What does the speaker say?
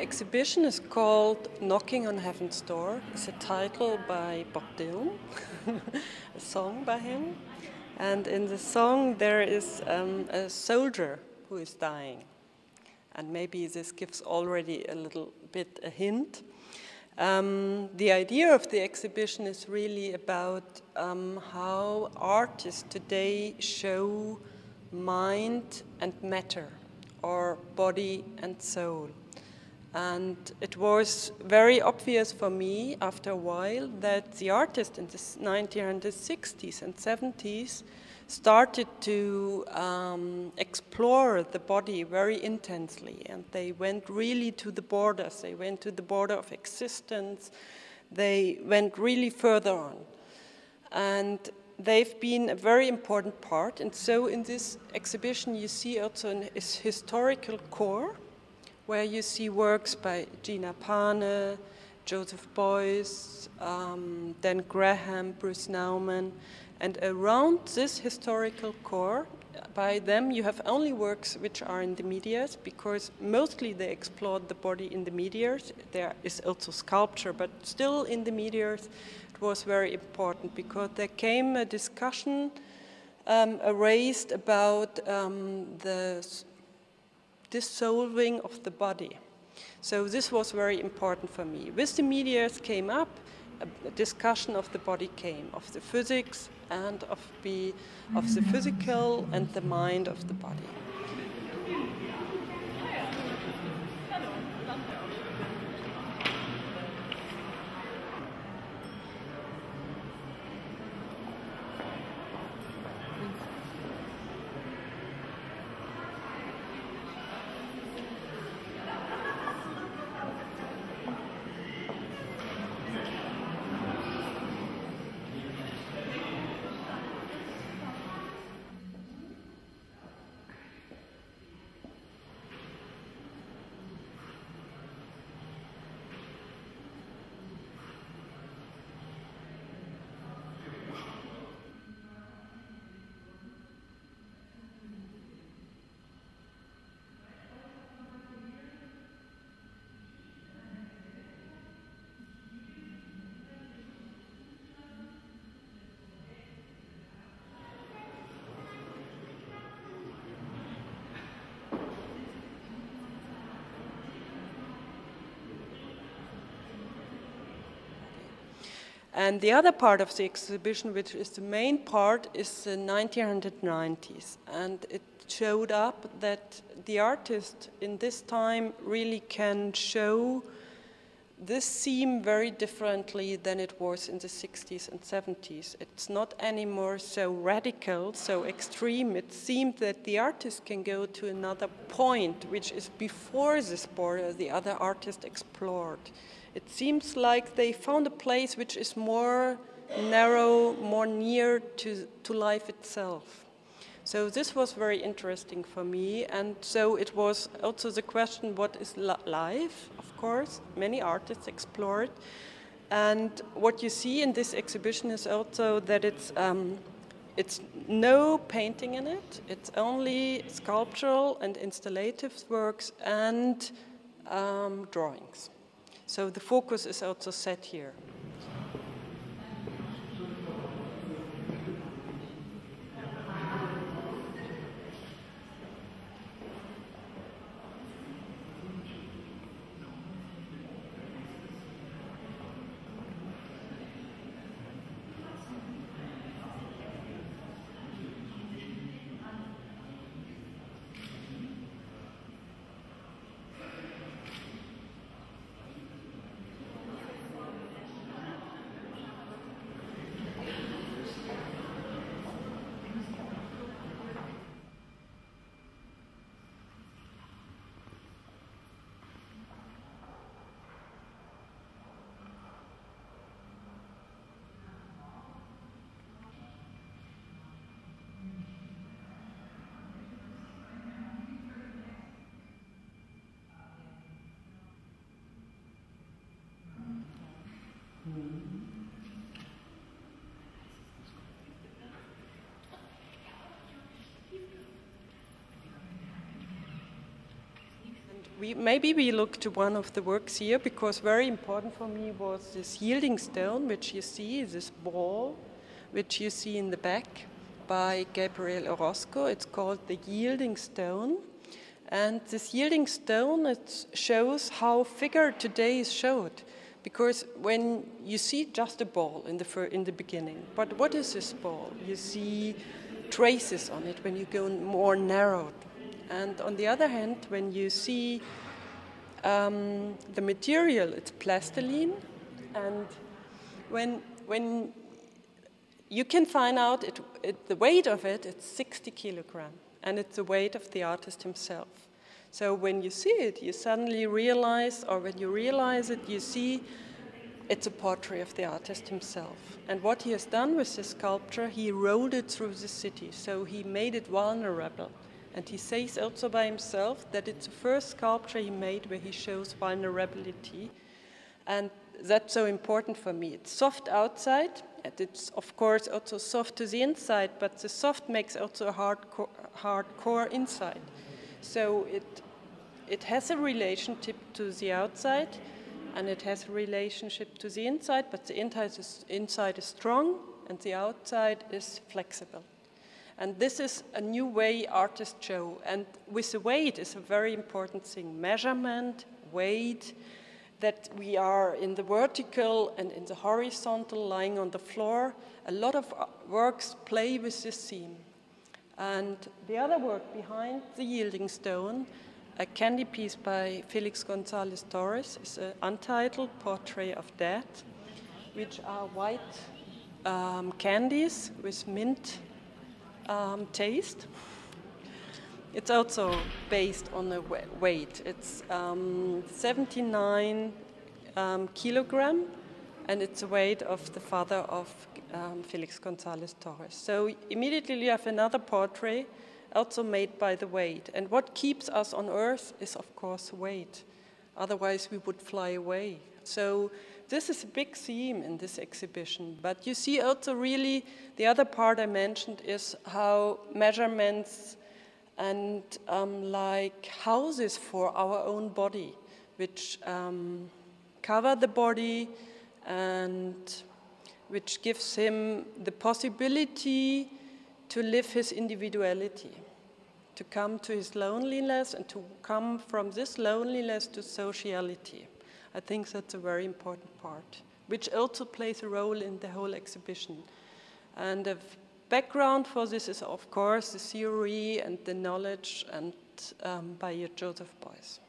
exhibition is called Knocking on Heaven's Door. It's a title by Bob Dylan, a song by him. And in the song there is a soldier who is dying. And maybe this gives already a little bit a hint. The idea of the exhibition is really about how artists today show mind and matter, or body and soul. And it was very obvious for me after a while that the artists in the 1960s and 70s started to explore the body very intensely, and they went really to the borders. They went to the border of existence. They went really further on. And they've been a very important part. And so in this exhibition you see also a historical core, where you see works by Gina Pane, Joseph Beuys, Dan Graham, Bruce Nauman, and around this historical core, by them you have only works which are in the medias, because mostly they explored the body in the medias. There is also sculpture, but still in the medias it was very important, because there came a discussion raised about the dissolving of the body. So this was very important for me. With the medias came up, a discussion of the body came, of the physics and of the physical and the mind of the body. And the other part of the exhibition, which is the main part, is the 1990s. And it showed up that the artist in this time really can show this theme very differently than it was in the 60s and 70s. It's not anymore so radical, so extreme. It seemed that the artist can go to another point, which is before this border the other artist explored. It seems like they found a place which is more narrow, more near to life itself. So this was very interesting for me, and so it was also the question, what is life? Of course, many artists explore it, and what you see in this exhibition is also that it's no painting in it. It's only sculptural and installative works and drawings. So the focus is also set here. maybe we look to one of the works here, because very important for me was this yielding stone, which you see, this ball, which you see in the back by Gabriel Orozco. It's called the yielding stone. And this yielding stone, it shows how figure today is showed. Because when you see just a ball in the beginning, but what is this ball? You see traces on it when you go more narrowed. And on the other hand, when you see the material, it's plastiline, and when you can find out the weight of it, it's 60 kilograms, and it's the weight of the artist himself. So when you see it, you suddenly realize, or when you realize it, you see it's a portrait of the artist himself. And what he has done with this sculpture, he rolled it through the city, so he made it vulnerable. And he says also by himself that it's the first sculpture he made where he shows vulnerability. And that's so important for me. It's soft outside, and it's of course also soft to the inside, but the soft makes also a hard core inside. So it has a relationship to the outside, and it has a relationship to the inside, but the inside is strong, and the outside is flexible. And this is a new way artists show. And with the weight is a very important thing. Measurement, weight, that we are in the vertical and in the horizontal, lying on the floor. A lot of works play with this theme. And the other work behind the yielding stone, a candy piece by Felix Gonzalez-Torres, is an untitled portrait of death, which are white candies with mint taste. It's also based on the weight. It's 79 kilogram, and it's the weight of the father of Felix Gonzalez-Torres. So immediately you have another portrait, also made by the weight. And what keeps us on Earth is, of course, weight. Otherwise, we would fly away. So this is a big theme in this exhibition. But you see also really, the other part I mentioned is how measurements and like houses for our own body, which cover the body and which gives him the possibility to live his individuality, to come to his loneliness and to come from this loneliness to sociality. I think that's a very important part, which also plays a role in the whole exhibition. And the background for this is, of course, the theory and the knowledge and by Joseph Beuys.